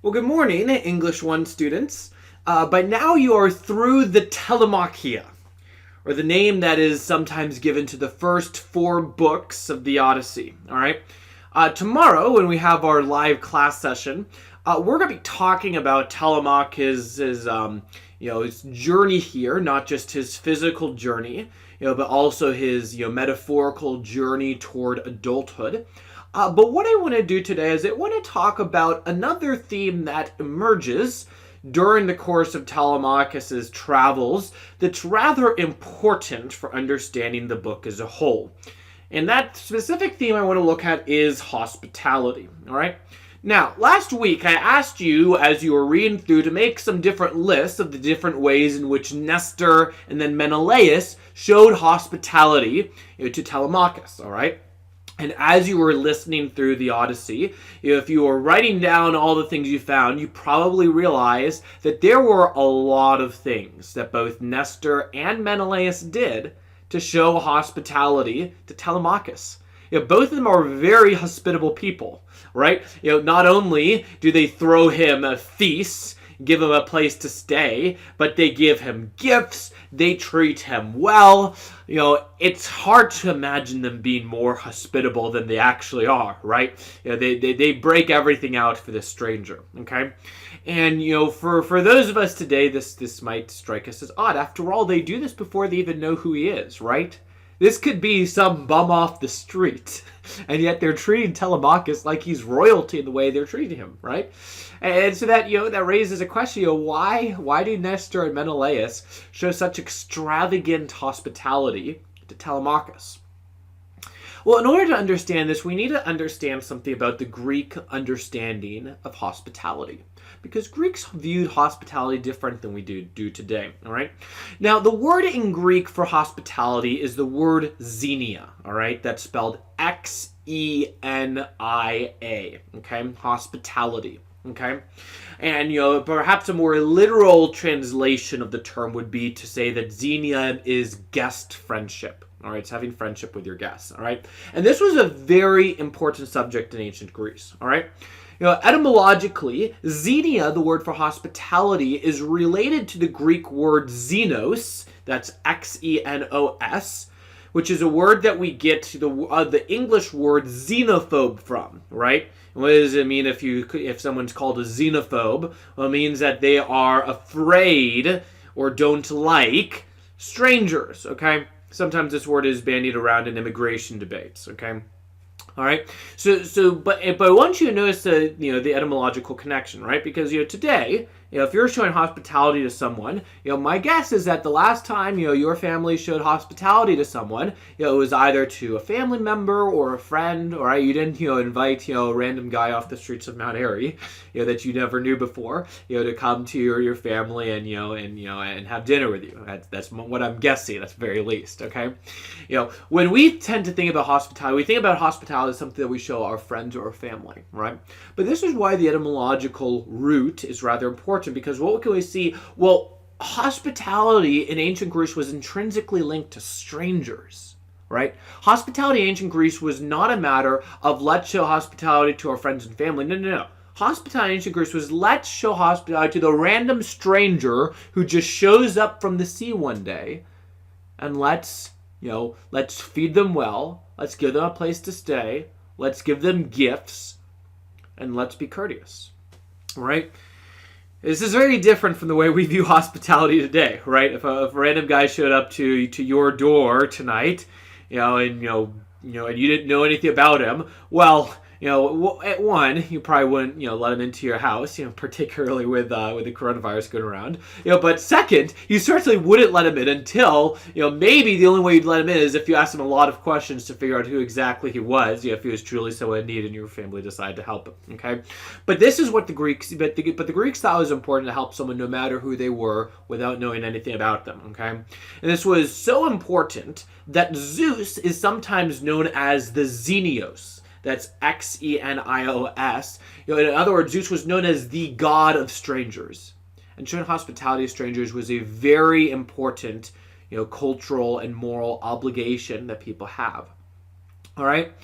Well, good morning, English 1 students. By now you are through the Telemachia, or the name that is sometimes given to the first 4 books of the Odyssey. All right. Tomorrow, when we have our live class session, we're going to be talking about Telemach, his journey here, not just his physical journey, but also his metaphorical journey toward adulthood. But what I want to do today is I want to talk about another theme that emerges during the course of Telemachus's travels that's rather important for understanding the book as a whole. And that specific theme I want to look at is hospitality. All right. Now, last week I asked you, as you were reading through, to make some different lists of the different ways in which Nestor and then Menelaus showed hospitality to Telemachus. All right. And as you were listening through the Odyssey, if you were writing down all the things you found, you probably realized that there were a lot of things that both Nestor and Menelaus did to show hospitality to Telemachus. Both of them are very hospitable people, right? Not only do they throw him a feast, give him a place to stay, but they give him gifts, they treat him well. It's hard to imagine them being more hospitable than they actually are, right? They break everything out for this stranger, okay? And, for those of us today, this might strike us as odd. After all, they do this before they even know who he is, right? This could be some bum off the street, and yet they're treating Telemachus like he's royalty in the way they're treating him, right? And so that that raises a question: why do Nestor and Menelaus show such extravagant hospitality to Telemachus? Well, in order to understand this, we need to understand something about the Greek understanding of hospitality, because Greeks viewed hospitality different than we do today, all right? Now, the word in Greek for hospitality is the word Xenia, all right? That's spelled Xenia, okay? Hospitality, okay? And, perhaps a more literal translation of the term would be to say that Xenia is guest friendship. All right, it's having friendship with your guests, all right? And this was a very important subject in ancient Greece, all right? Etymologically, Xenia, the word for hospitality, is related to the Greek word xenos, that's Xenos, which is a word that we get to the English word xenophobe from, right? And what does it mean if someone's called a xenophobe? Well, it means that they are afraid or don't like strangers, okay? Sometimes this word is bandied around in immigration debates, okay? All right. But I want you to notice the etymological connection, right? Because today, if you're showing hospitality to someone, my guess is that the last time your family showed hospitality to someone, it was either to a family member or a friend, or you didn't invite a random guy off the streets of Mount Airy, that you never knew before, to come to your family and have dinner with you. That's what I'm guessing, at the very least. Okay. When we tend to think about hospitality, we think about hospitality as something that we show our friends or our family, right? But this is why the etymological root is rather important, because what can we see? Well, hospitality in ancient Greece was intrinsically linked to strangers, right? Hospitality in ancient Greece was not a matter of let's show hospitality to our friends and family. No. Hospitality in ancient Greece was let's show hospitality to the random stranger who just shows up from the sea one day, and let's feed them well, let's give them a place to stay, let's give them gifts, and let's be courteous, right? This is very different from the way we view hospitality today, right? If a random guy showed up to your door tonight, and you didn't know anything about him, well, at one, you probably wouldn't, let him into your house, particularly with the coronavirus going around. But second, you certainly wouldn't let him in until, maybe the only way you'd let him in is if you asked him a lot of questions to figure out who exactly he was, if he was truly someone in need and your family decided to help him, okay? But this is what the Greeks, but the Greeks thought it was important to help someone no matter who they were without knowing anything about them, okay? And this was so important that Zeus is sometimes known as the Xenios. That's Xenios. In other words, Zeus was known as the god of strangers. And showing hospitality to strangers was a very important, cultural and moral obligation that people have. All right?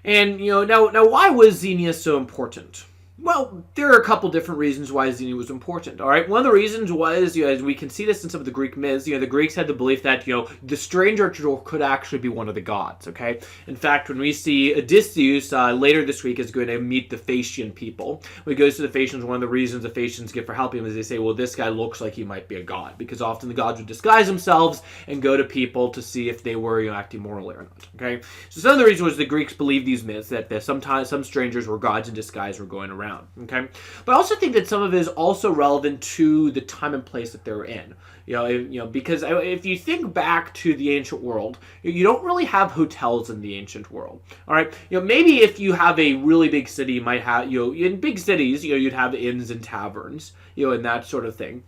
And, now why was Xenia so important? Well, there are a couple different reasons why Xenia was important. All right, one of the reasons was, as we can see this in some of the Greek myths, the Greeks had the belief that the stranger could actually be one of the gods. Okay, in fact, when we see Odysseus later this week is going to meet the Phaeacian people. When he goes to the Phaeacians, one of the reasons the Phaeacians give for helping him is they say, well, this guy looks like he might be a god, because often the gods would disguise themselves and go to people to see if they were acting morally or not. Okay, so some of the reasons was the Greeks believed these myths that sometimes some strangers were gods in disguise were going around. Okay, but I also think that some of it is also relevant to the time and place that they're in. Because if you think back to the ancient world, you don't really have hotels in the ancient world. All right, maybe if you have a really big city, you might have in big cities, you'd have inns and taverns, and that sort of thing.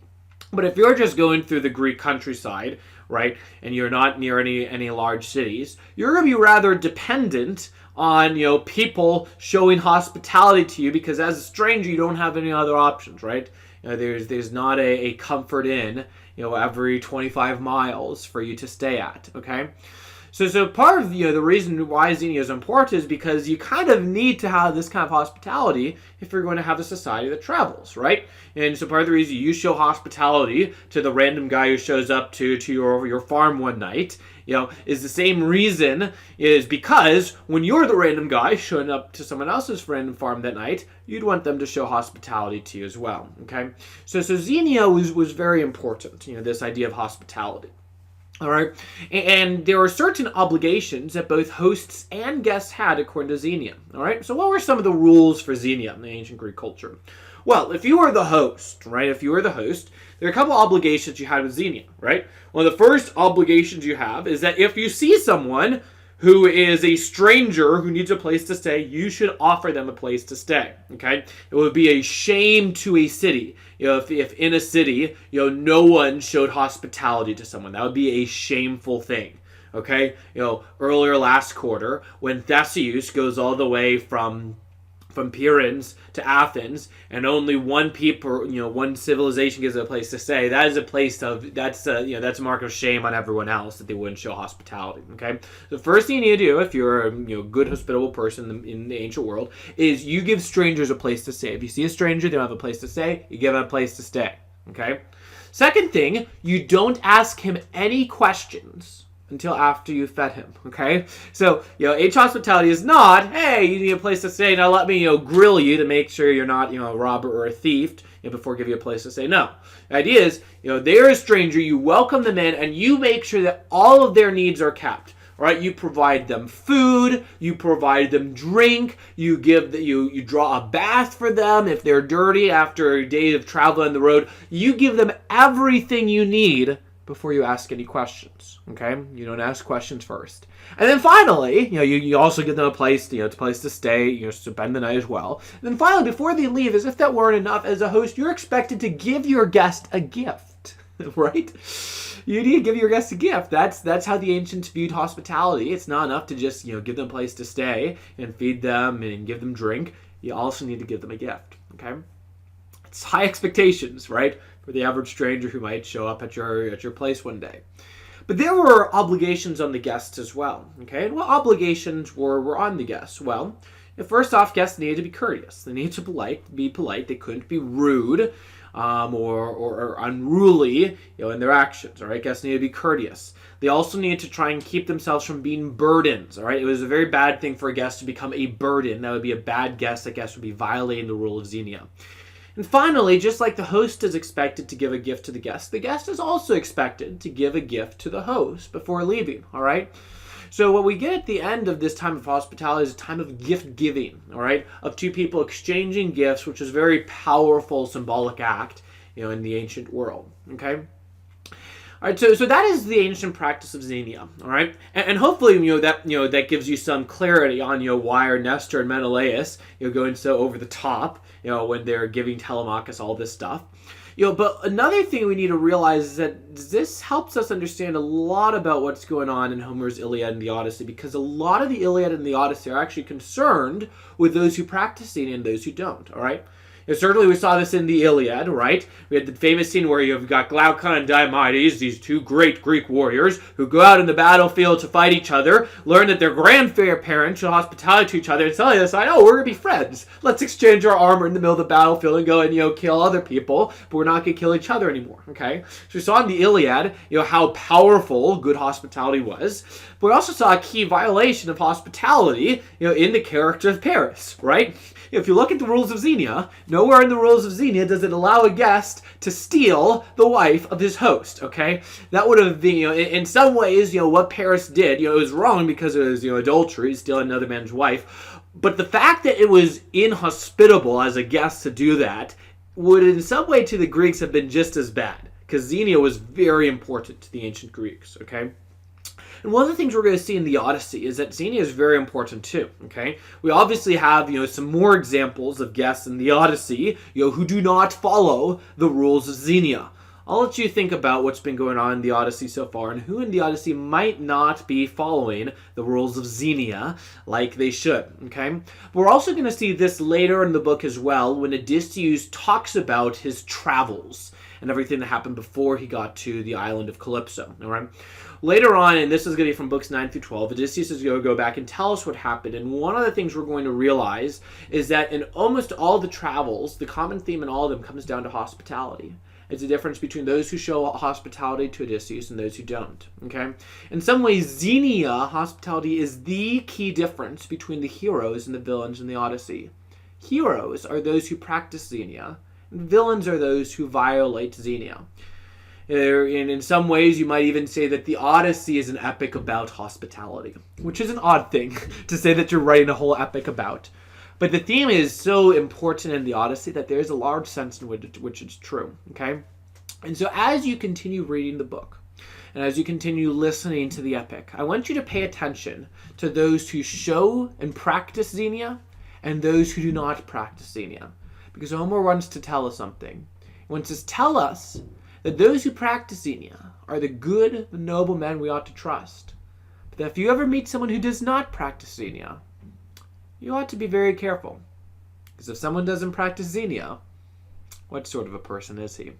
But if you're just going through the Greek countryside, right, and you're not near any large cities, you're going to be rather dependent on people showing hospitality to you, because as a stranger you don't have any other options, right? There's not a comfort inn every 25 miles for you to stay at. Okay, so part of the reason why Xenia is important is because you kind of need to have this kind of hospitality if you're going to have a society that travels, right? And so part of the reason you show hospitality to the random guy who shows up to your farm one night, is the same reason, is because when you're the random guy showing up to someone else's random farm that night, you'd want them to show hospitality to you as well. Okay, so Xenia was very important. This idea of hospitality. All right, and there were certain obligations that both hosts and guests had according to Xenia. All right, so what were some of the rules for Xenia in the ancient Greek culture? Well, if you were the host, right, there are a couple obligations you had with Xenia, right? One of the first obligations you have is that if you see someone who is a stranger who needs a place to stay, you should offer them a place to stay. Okay, it would be a shame to a city, if in a city, no one showed hospitality to someone. That would be a shameful thing. Okay, earlier last quarter when Theseus goes all the way from Pyrrhus to Athens, and only one civilization gives it a place to stay. That is that's a mark of shame on everyone else that they wouldn't show hospitality. Okay, the first thing you need to do if you're a good hospitable person in the ancient world is you give strangers a place to stay. If you see a stranger, they don't have a place to stay, you give them a place to stay. Okay. Second thing, you don't ask him any questions until after you fed him, okay? So, ancient hospitality is not, hey, you need a place to stay, now let me, grill you to make sure you're not, a robber or a thief, before giving you a place to stay. No. The idea is, they're a stranger, you welcome them in, and you make sure that all of their needs are kept. Right, you provide them food, you provide them drink, you draw a bath for them if they're dirty after a day of travel on the road. You give them everything you need before you ask any questions. Okay, you don't ask questions first, and then finally, you also give them a place, to stay, spend the night as well. And then finally, before they leave, as if that weren't enough, as a host, you're expected to give your guest a gift, right? You need to give your guests a gift. That's how the ancients viewed hospitality. It's not enough to just give them a place to stay and feed them and give them drink. You also need to give them a gift. Okay, it's high expectations, right, for the average stranger who might show up at your place one day. But there were obligations on the guests as well. Okay, and what obligations were on the guests? Well, first off, guests needed to be courteous. They needed to be polite. They couldn't be rude or unruly, in their actions. All right, guests needed to be courteous. They also needed to try and keep themselves from being burdens. All right, it was a very bad thing for a guest to become a burden. That would be a bad guest. That guest would be violating the rule of Xenia. And finally, just like the host is expected to give a gift to the guest is also expected to give a gift to the host before leaving. All right. So what we get at the end of this time of hospitality is a time of gift giving, all right, of two people exchanging gifts, which is a very powerful symbolic act, in the ancient world, okay? All right, so that is the ancient practice of Xenia, all right? And hopefully, that gives you some clarity on, why are Nestor and Menelaus, going so over the top, when they're giving Telemachus all this stuff. But another thing we need to realize is that this helps us understand a lot about what's going on in Homer's Iliad and the Odyssey, because a lot of the Iliad and the Odyssey are actually concerned with those who practice Xenia and those who don't, all right? And certainly we saw this in the Iliad, right? We had the famous scene where you've got Glaucon and Diomedes, these two great Greek warriors, who go out in the battlefield to fight each other, learn that their grandparents show hospitality to each other, and suddenly decide, oh, we're going to be friends. Let's exchange our armor in the middle of the battlefield and go and, kill other people, but we're not going to kill each other anymore, okay? So we saw in the Iliad, how powerful good hospitality was, but we also saw a key violation of hospitality, in the character of Paris, right? If you look at the rules of Xenia, nowhere in the rules of Xenia does it allow a guest to steal the wife of his host, okay? That would have been, in some ways, what Paris did, it was wrong because it was, adultery, stealing another man's wife. But the fact that it was inhospitable as a guest to do that would in some way to the Greeks have been just as bad, because Xenia was very important to the ancient Greeks, okay? And one of the things we're going to see in the Odyssey is that Xenia is very important too, okay? We obviously have, some more examples of guests in the Odyssey, who do not follow the rules of Xenia. I'll let you think about what's been going on in the Odyssey so far and who in the Odyssey might not be following the rules of Xenia like they should, okay? But we're also going to see this later in the book as well when Odysseus talks about his travels and everything that happened before he got to the island of Calypso, all right? Later on, and this is going to be from books 9 through 12, Odysseus is going to go back and tell us what happened. And one of the things we're going to realize is that in almost all the travels, the common theme in all of them comes down to hospitality. It's a difference between those who show hospitality to Odysseus and those who don't, okay? In some ways, Xenia, hospitality, is the key difference between the heroes and the villains in the Odyssey. Heroes are those who practice Xenia, and villains are those who violate Xenia. And in some ways, you might even say that the Odyssey is an epic about hospitality, which is an odd thing to say that you're writing a whole epic about. But the theme is so important in the Odyssey that there's a large sense in which it's true, okay? And so as you continue reading the book, and as you continue listening to the epic, I want you to pay attention to those who show and practice Xenia and those who do not practice Xenia. Because Homer wants to tell us something. He wants to tell us that those who practice Xenia are the good, the noble men we ought to trust. But that if you ever meet someone who does not practice Xenia, you ought to be very careful. Because if someone doesn't practice Xenia, what sort of a person is he?